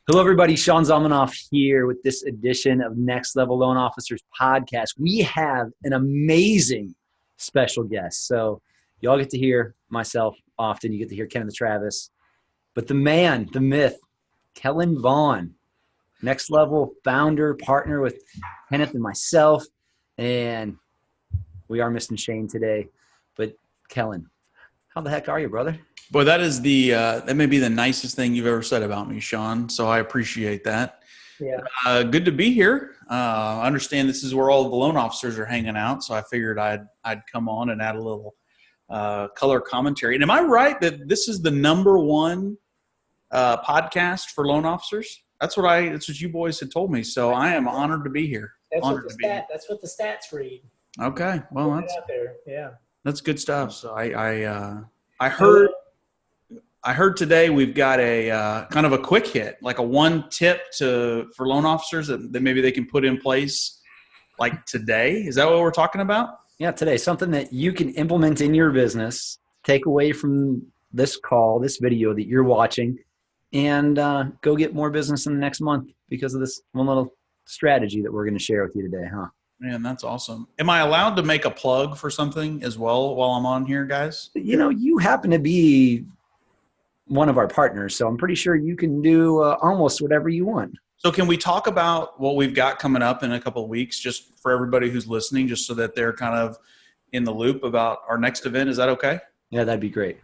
Hello, everybody. Sean Zalmanoff here with this edition of Next Level Loan Officers Podcast. We have an amazing special guest. So y'all get to hear myself often. You get to hear Kenneth and Travis. But the man, the myth, Kellen Vaughan, Next Level founder, partner with Kenneth and myself. And we are missing Shane today. But Kellen, how the heck are you, brother? Boy, that is that may be the nicest thing you've ever said about me, Sean. So I appreciate that. Yeah. Good to be here. I understand this is where all the loan officers are hanging out, so I figured I'd come on and add a little color commentary. And am I right that this is the number one podcast for loan officers? That's what you boys had told me. So I am honored to be here. That's what the stats read. Okay, well that's out there. Yeah, that's good stuff. So I heard today we've got a kind of a quick hit, like a one tip for loan officers that maybe they can put in place like today. Is that what we're talking about? Yeah, today. Something that you can implement in your business, take away from this call, this video that you're watching, and go get more business in the next month because of this one little strategy that we're going to share with you today, huh? Man, that's awesome. Am I allowed to make a plug for something as well while I'm on here, guys? You know, you happen to be one of our partners, so I'm pretty sure you can do almost whatever you want. So can we talk about what we've got coming up in a couple of weeks, just for everybody who's listening, just so that they're kind of in the loop about our next event? Is that okay? Yeah, that'd be great.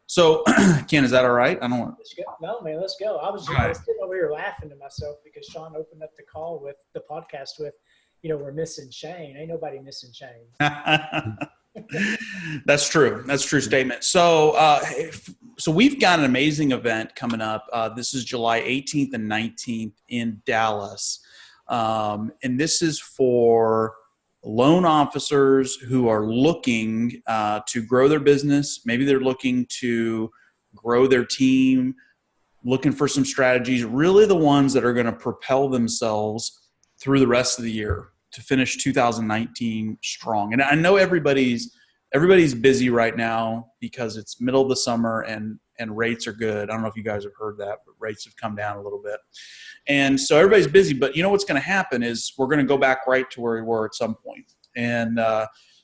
So, Ken, is that all right? I don't want to. No, man, let's go. I was sitting over here laughing to myself because Sean opened up the call with the podcast with, we're missing Shane. Ain't nobody missing Shane. That's true. That's a true statement. So, so we've got an amazing event coming up. This is July 18th and 19th in Dallas. And this is for loan officers who are looking to grow their business. Maybe they're looking to grow their team, looking for some strategies, really the ones that are going to propel themselves through the rest of the year to finish 2019 strong. And I know everybody's busy right now because it's middle of the summer and rates are good. I don't know if you guys have heard that, but rates have come down a little bit. And so everybody's busy, but you know what's going to happen is we're going to go back right to where we were at some point. And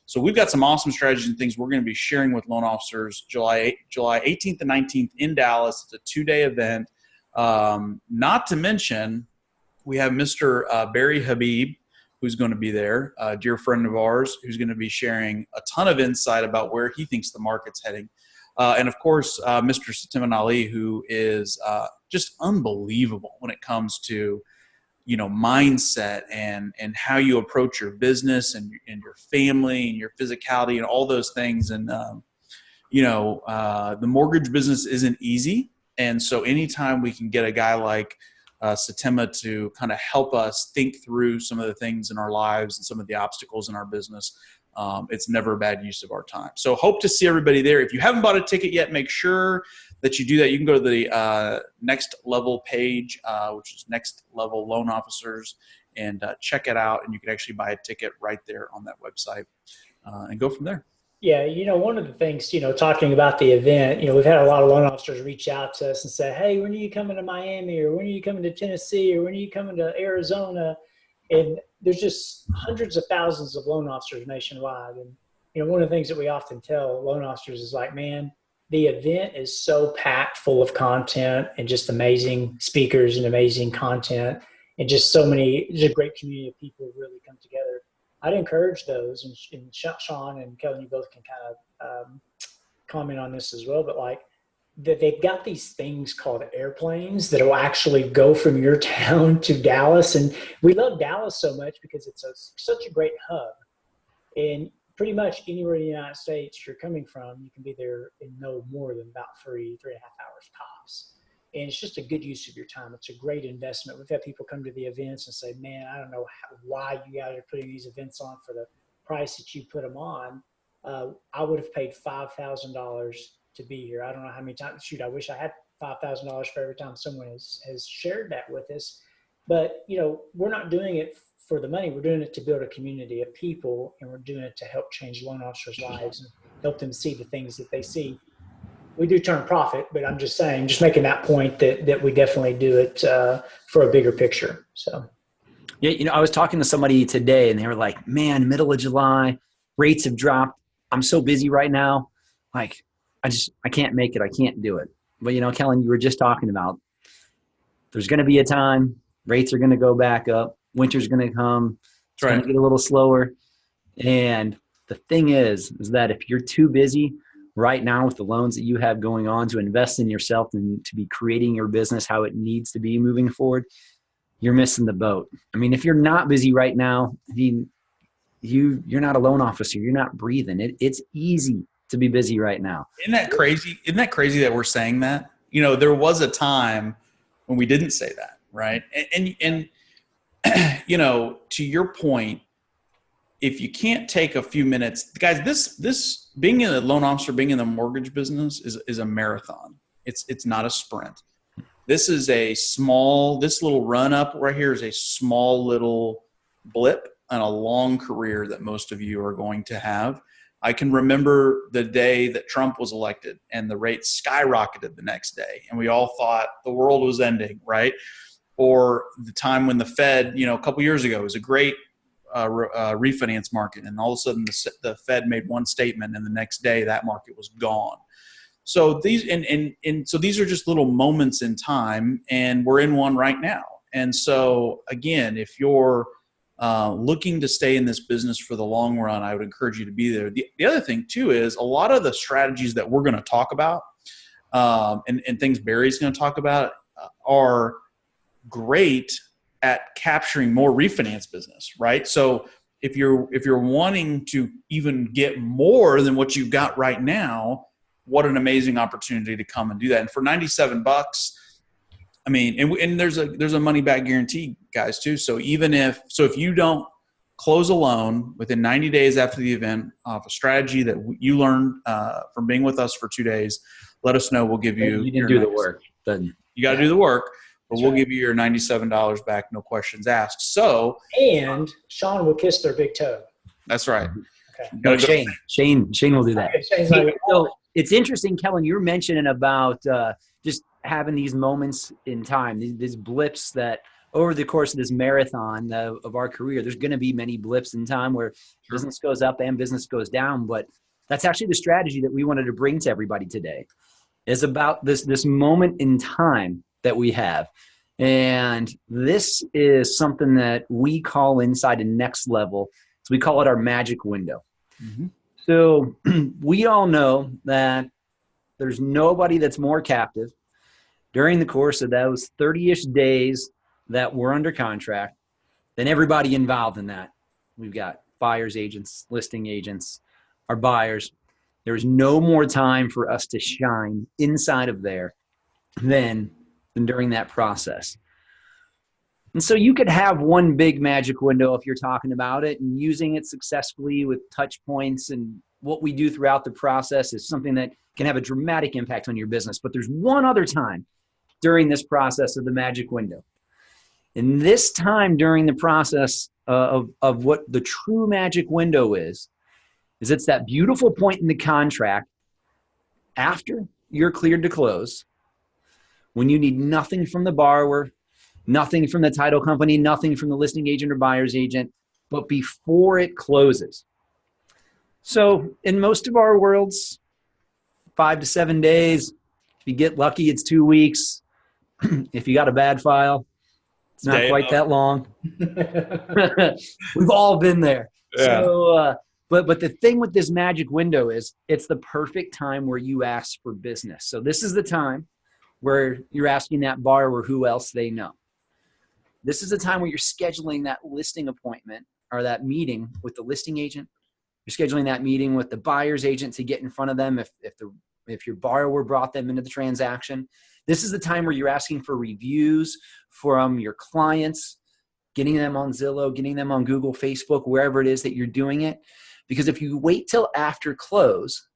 so we've got some awesome strategies and things we're going to be sharing with loan officers July 18th and 19th in Dallas. It's a 2-day event. Not to mention, we have Mr. Barry Habib, who's going to be there, a dear friend of ours, who's going to be sharing a ton of insight about where he thinks the market's heading. And of course, Mr. Satim Ali, who is just unbelievable when it comes to, mindset and how you approach your business and your family and your physicality and all those things. And, the mortgage business isn't easy. And so anytime we can get a guy like Satima to kind of help us think through some of the things in our lives and some of the obstacles in our business, it's never a bad use of our time. So hope to see everybody there. If you haven't bought a ticket yet, make sure that you do that. You can go to the Next Level page, which is Next Level Loan Officers, and check it out. And you can actually buy a ticket right there on that website and go from there. Yeah, one of the things, talking about the event, we've had a lot of loan officers reach out to us and say, hey, when are you coming to Miami, or when are you coming to Tennessee, or when are you coming to Arizona? And there's just hundreds of thousands of loan officers nationwide. And, one of the things that we often tell loan officers is like, man, the event is so packed full of content and just amazing speakers and amazing content and just just a great community of people who really come together. I'd encourage those, and Sean and Kellen, you both can kind of comment on this as well, but like that they've got these things called airplanes that will actually go from your town to Dallas. And we love Dallas so much because it's such a great hub. And pretty much anywhere in the United States you're coming from, you can be there in no more than about 3.5 hours tops. And it's just a good use of your time. It's a great investment. We've had people come to the events and say, man, I don't know why you guys are putting these events on for the price that you put them on. I would have paid $5,000 to be here. I don't know how many times. Shoot, I wish I had $5,000 for every time someone has shared that with us. But, we're not doing it for the money. We're doing it to build a community of people, and we're doing it to help change loan officers' lives and help them see the things that they see. we do turn profit, but I'm just saying, just making that point that we definitely do it for a bigger picture. So. Yeah, I was talking to somebody today and they were like, man, middle of July, rates have dropped. I'm so busy right now. Like, I can't make it. I can't do it. But, Kellen, you were just talking about there's going to be a time rates are going to go back up. Winter's going to come. It's going to get a little slower. And the thing is that if you're too busy right now with the loans that you have going on to invest in yourself and to be creating your business how it needs to be moving forward, you're missing the boat. I mean, if you're not busy right now, you're not a loan officer. You're not breathing. It's easy to be busy right now. Isn't that crazy? Isn't that crazy that we're saying that? There was a time when we didn't say that, right? And to your point, if you can't take a few minutes, guys, this being a loan officer, being in the mortgage business is a marathon. It's not a sprint. This is this little run up right here is a small little blip and a long career that most of you are going to have. I can remember the day that Trump was elected and the rates skyrocketed the next day and we all thought the world was ending, right? Or the time when the Fed, a couple years ago, was a great refinance market, and all of a sudden the Fed made one statement and the next day that market was gone. So these so these are just little moments in time, and we're in one right now. And so again, if you're looking to stay in this business for the long run, I would encourage you to be there. The other thing too is a lot of the strategies that we're going to talk about and things Barry's going to talk about are great at capturing more refinance business, right? So if you're wanting to even get more than what you've got right now, what an amazing opportunity to come and do that. And for $97, I mean, and there's a money back guarantee, guys, too. So if you don't close a loan within 90 days after the event of a strategy that you learned from being with us for 2 days, let us know. We'll give you. You didn't do the work. Then you got to do the work. But we'll give you your $97 back, no questions asked. So, and Sean will kiss their big toe. That's right. Okay. No, Shane will do that. Okay, so it's interesting, Kellen. You were mentioning about just having these moments in time, these blips that over the course of this marathon of our career, there's going to be many blips in time where business goes up and business goes down. But that's actually the strategy that we wanted to bring to everybody today. Is about this moment in time that we have. And this is something that we call inside a next level. So we call it our magic window. Mm-hmm. So we all know that there's nobody that's more captive during the course of those 30-ish days that we're under contract than everybody involved in that. We've got buyers agents, listing agents, our buyers. There's no more time for us to shine inside of there than during that process. And so you could have one big magic window if you're talking about it, and using it successfully with touch points and what we do throughout the process is something that can have a dramatic impact on your business. But there's one other time during this process of the magic window. And this time during the process of what the true magic window is it's that beautiful point in the contract after you're cleared to close, when you need nothing from the borrower, nothing from the title company, nothing from the listing agent or buyer's agent, but before it closes. So in most of our worlds, 5 to 7 days. If you get lucky, it's 2 weeks. If you got a bad file, it's not quite that long. We've all been there. Yeah. So, but the thing with this magic window is it's the perfect time where you ask for business. So this is the time where you're asking that borrower who else they know. This is the time where you're scheduling that listing appointment or that meeting with the listing agent. You're scheduling that meeting with the buyer's agent to get in front of them if your borrower brought them into the transaction. This is the time where you're asking for reviews from your clients, getting them on Zillow, getting them on Google, Facebook, wherever it is that you're doing it. Because if you wait till after close,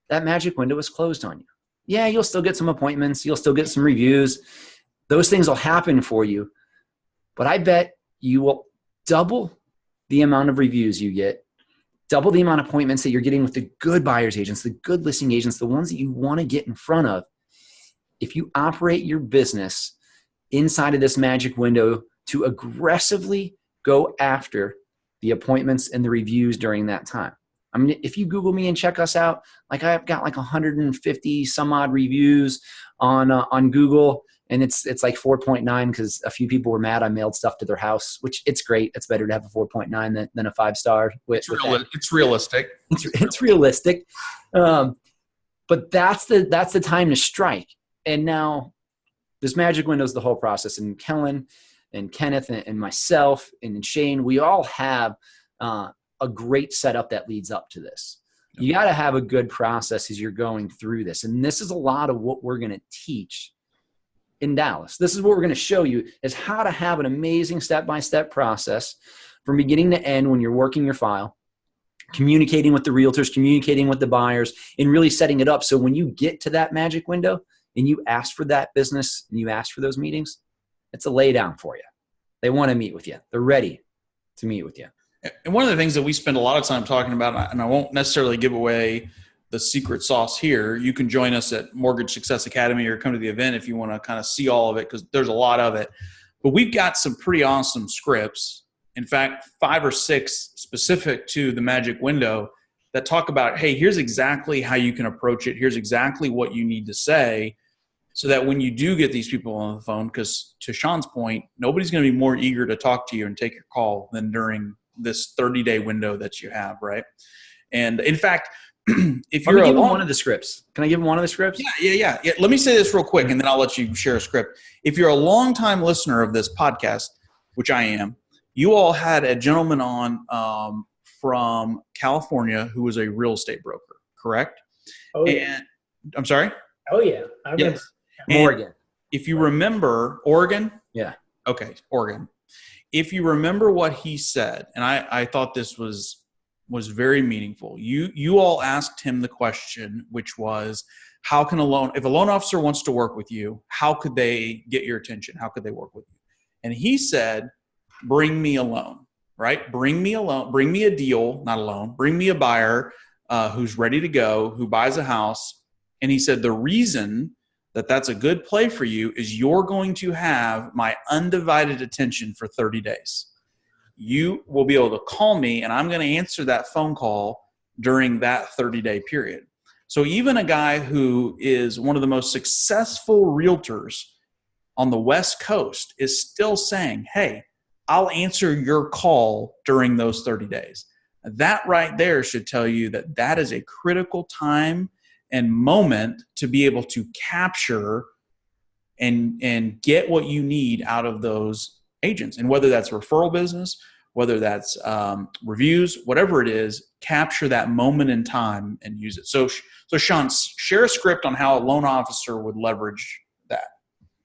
that magic window is closed on you. Yeah, you'll still get some appointments. You'll still get some reviews. Those things will happen for you. But I bet you will double the amount of reviews you get, double the amount of appointments that you're getting with the good buyer's agents, the good listing agents, the ones that you want to get in front of. If you operate your business inside of this magic window to aggressively go after the appointments and the reviews during that time. I mean, if you Google me and check us out, like I've got like 150 some odd reviews on Google, and it's like 4.9 because a few people were mad I mailed stuff to their house, which it's great. It's better to have a 4.9 than a 5-star. It's realistic. It's realistic. But that's the time to strike. And now this magic window is the whole process. And Kellen and Kenneth and myself and Shane, we all have a great setup that leads up to this. You got to have a good process as you're going through this. And this is a lot of what we're going to teach in Dallas. This is what we're going to show you is how to have an amazing step-by-step process from beginning to end when you're working your file, communicating with the realtors, communicating with the buyers, and really setting it up so when you get to that magic window and you ask for that business and you ask for those meetings, it's a lay down for you. They want to meet with you. They're ready to meet with you. And one of the things that we spend a lot of time talking about, and I won't necessarily give away the secret sauce here, you can join us at Mortgage Success Academy or come to the event if you want to kind of see all of it, because there's a lot of it. But we've got some pretty awesome scripts. In fact, 5 or 6 specific to the magic window that talk about, hey, here's exactly how you can approach it. Here's exactly what you need to say so that when you do get these people on the phone, because to Sean's point, nobody's going to be more eager to talk to you and take your call than during this 30-day window that you have, right? And in fact, if you're one of the scripts, can I give him one of the scripts? Yeah. Let me say this real quick, and then I'll let you share a script. If you're a longtime listener of this podcast, which I am, you all had a gentleman on from California who was a real estate broker, correct? Oh, yeah. And I'm sorry? Oh, yeah. I remember. Yes. Oregon. If you remember, Oregon? Yeah. Okay, Oregon. If you remember what he said, and I thought this was very meaningful. You all asked him the question, which was, how can if a loan officer wants to work with you, how could they get your attention? How could they work with you? And he said, bring me a loan, right? Bring me a loan, bring me a deal, not a loan, bring me a buyer who's ready to go, who buys a house. And he said, the reason that's a good play for you is you're going to have my undivided attention for 30 days. You will be able to call me and I'm going to answer that phone call during that 30-day period. So even a guy who is one of the most successful realtors on the West Coast is still saying, hey, I'll answer your call during those 30 days. That right there should tell you that is a critical time and moment to be able to capture and get what you need out of those agents. And whether that's referral business, whether that's reviews, whatever it is, capture that moment in time and use it. So Sean, share a script on how a loan officer would leverage that.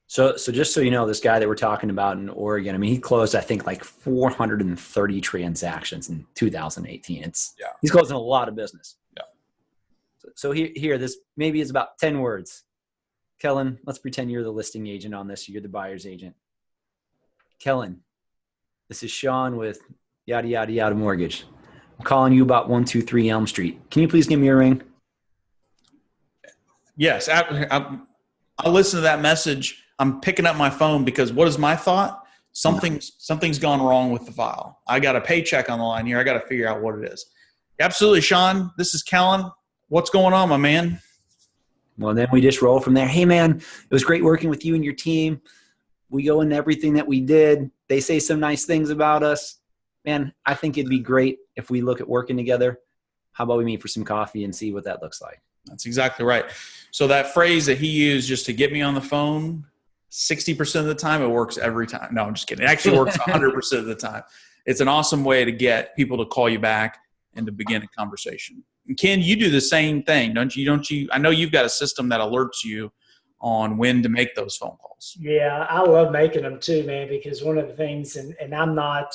So just so you know, this guy that we're talking about in Oregon, I mean, he closed, I think, like 430 transactions in 2018. He's closing a lot of business. Yeah. So here, this maybe is about 10 words. Kellen, let's pretend you're the listing agent on this. You're the buyer's agent. Kellen, this is Sean with yada, yada, yada mortgage. I'm calling you about 123 Elm Street. Can you please give me a ring? Yes. I listen to that message. I'm picking up my phone because what is my thought? Something's gone wrong with the file. I got a paycheck on the line here. I got to figure out what it is. Absolutely, Sean. This is Kellen. What's going on, my man? Well, then we just roll from there. Hey, man, it was great working with you and your team. We go into everything that we did. They say some nice things about us. Man, I think it'd be great if we look at working together. How about we meet for some coffee and see what that looks like? That's exactly right. So that phrase that he used just to get me on the phone, 60% of the time, it works every time. No, I'm just kidding. It actually works 100% of the time. It's an awesome way to get people to call you back and to begin a conversation. And Ken, you do the same thing, don't you? I know you've got a system that alerts you on when to make those phone calls. Yeah, I love making them too, man, because one of the things, and I'm not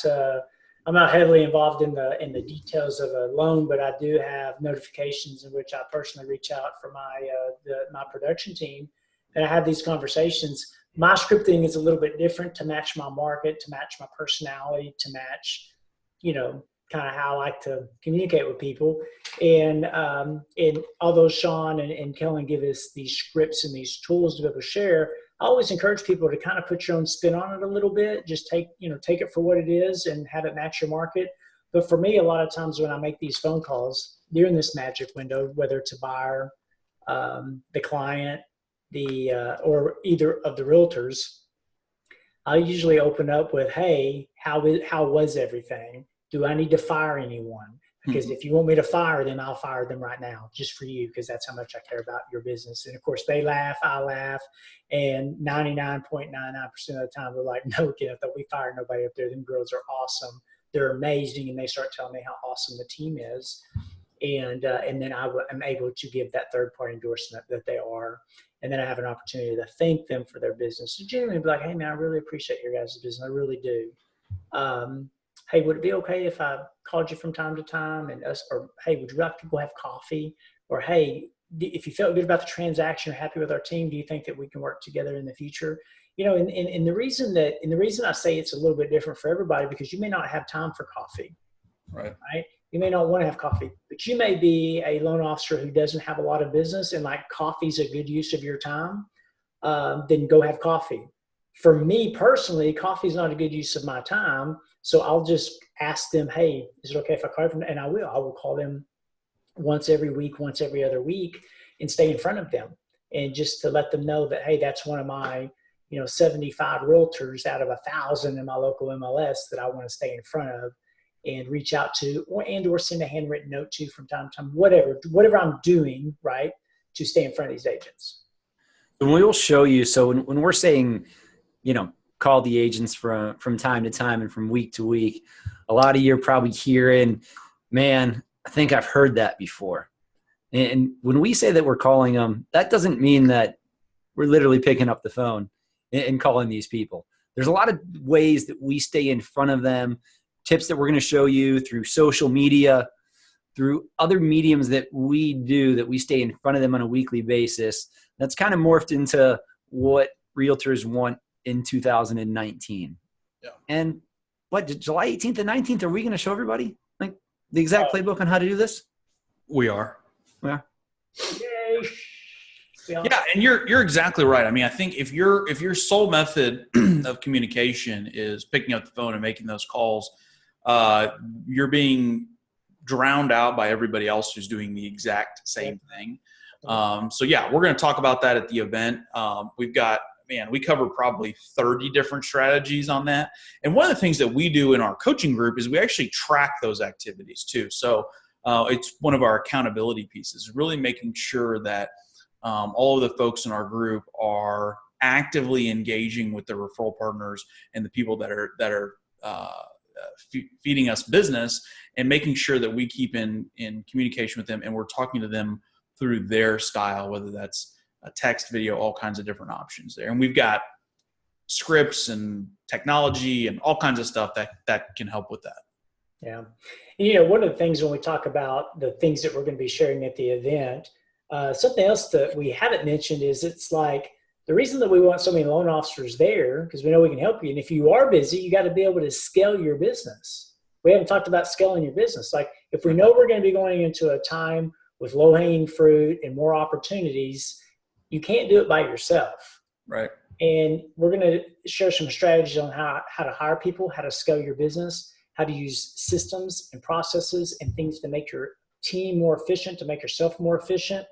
heavily involved in the details of a loan, but I do have notifications in which I personally reach out for my production team, and I have these conversations. My scripting is a little bit different to match my market, to match my personality, to match, kind of how I like to communicate with people. And although Sean and Kellen give us these scripts and these tools to be able to share, I always encourage people to kind of put your own spin on it a little bit. Just take it for what it is and have it match your market. But for me, a lot of times when I make these phone calls during this magic window, whether it's a buyer, the client, or either of the realtors, I usually open up with, hey, how was everything? Do I need to fire anyone? Because if you want me to fire them, I'll fire them right now, just for you, because that's how much I care about your business. And of course, they laugh, I laugh, and 99.99% of the time, they're like, no, Kenneth, we fired nobody up there. Them girls are awesome. They're amazing. And they start telling me how awesome the team is. And then I'm able to give that third-party endorsement that they are. And then I have an opportunity to thank them for their business. So genuinely be like, hey, man, I really appreciate your guys' business. I really do. Hey, would it be okay if I called you from time to time or hey, would you like to go have coffee? Or hey, if you felt good about the transaction or happy with our team, do you think that we can work together in the future? And the reason I say it's a little bit different for everybody, because you may not have time for coffee. Right. You may not want to have coffee, but you may be a loan officer who doesn't have a lot of business and like coffee's a good use of your time. Then go have coffee. For me personally, coffee is not a good use of my time. So I'll just ask them, hey, is it okay if I call them? And I will call them once every week, once every other week, and stay in front of them. And just to let them know that, hey, that's one of my, 75 realtors out of 1,000 in my local MLS that I want to stay in front of and reach out to, or send a handwritten note to from time to time, whatever I'm doing, right, to stay in front of these agents. And we will show you. So when we're saying, call the agents from time to time and from week to week, a lot of you are probably hearing, man, I think I've heard that before. And when we say that we're calling them, that doesn't mean that we're literally picking up the phone and calling these people. There's a lot of ways that we stay in front of them, tips that we're going to show you through social media, through other mediums that we do, that we stay in front of them on a weekly basis. That's kind of morphed into what realtors want in 2019. Yeah. And July 18th and 19th, are we going to show everybody like the exact playbook on how to do this? We are. Yeah. Yay. Yeah, and you're exactly right. I mean, I think if your sole method of communication is picking up the phone and making those calls, you're being drowned out by everybody else who's doing the exact same thing. So yeah, we're going to talk about that at the event. We cover probably 30 different strategies on that. And one of the things that we do in our coaching group is we actually track those activities too. So it's one of our accountability pieces, really making sure that all of the folks in our group are actively engaging with the referral partners and the people that are feeding us business, and making sure that we keep in communication with them and we're talking to them through their style, whether that's a text, video, all kinds of different options there. And we've got scripts and technology and all kinds of stuff that can help with that. Yeah. One of the things when we talk about the things that we're going to be sharing at the event, something else that we haven't mentioned is it's like the reason that we want so many loan officers there, because we know we can help you. And if you are busy, you got to be able to scale your business. We haven't talked about scaling your business. Like if we know we're going to be going into a time with low hanging fruit and more opportunities, you can't do it by yourself. Right. And we're going to share some strategies on how to hire people, how to scale your business, how to use systems and processes and things to make your team more efficient, to make yourself more efficient.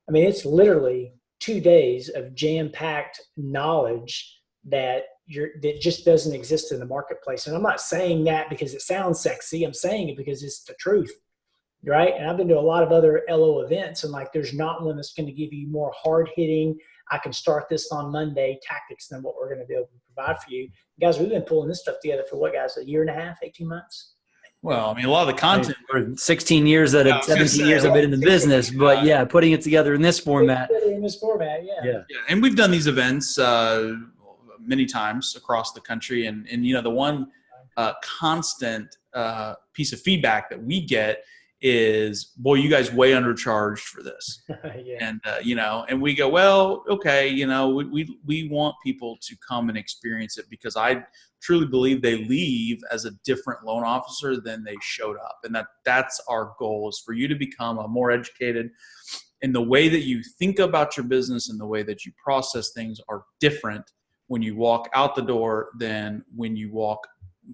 I mean, it's literally 2 days of jam-packed knowledge that just doesn't exist in the marketplace. And I'm not saying that because it sounds sexy. I'm saying it because it's the truth, right? And I've been to a lot of other LO events, and like there's not one that's going to give you more hard-hitting, I can start this on Monday tactics than what we're going to be able to provide for you. Guys, we've been pulling this stuff together for what, guys, a year and a half, 18 months? Well, I mean, a lot of the content for 16 years 17 years I've been in the business, but yeah, putting it together in this format. Yeah. And we've done these events many times across the country. And the one constant piece of feedback that we get is, boy, you guys way undercharged for this. Yeah. And, and we go, well, okay, we want people to come and experience it, because I truly believe they leave as a different loan officer than they showed up. And that's our goal, is for you to become a more educated, and the way that you think about your business and the way that you process things are different when you walk out the door than when you walk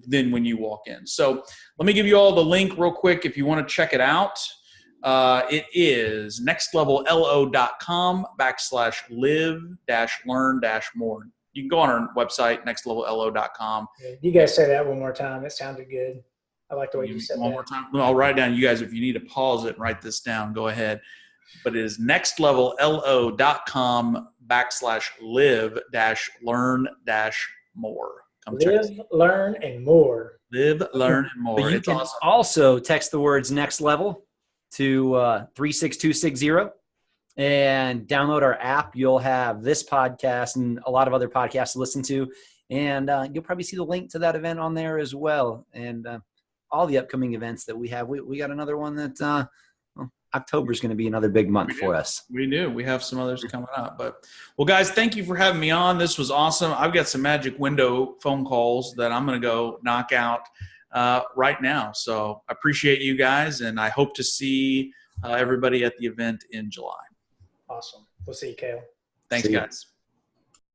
in. So let me give you all the link real quick if you want to check it out. It is nextlevello.com/live-learn-more. You can go on our website, nextlevello.com. Yeah. You guys say that one more time. It sounded good. I like the way you said one that. more time. I'll write down, you guys, if you need to pause it and write this down, go ahead. But it is nextlevello.com/live-learn-more. Live, learn, and more. Live, learn, and more. But you can also text the words next level to 36260 and download our app. You'll have this podcast and a lot of other podcasts to listen to. And you'll probably see the link to that event on there as well. And all the upcoming events that we have. We got another one that October is going to be another big month for us. We do. We have some others coming up. But, well, guys, thank you for having me on. This was awesome. I've got some magic window phone calls that I'm going to go knock out right now. So I appreciate you guys, and I hope to see everybody at the event in July. Awesome. We'll see you, Kale. Thanks, guys.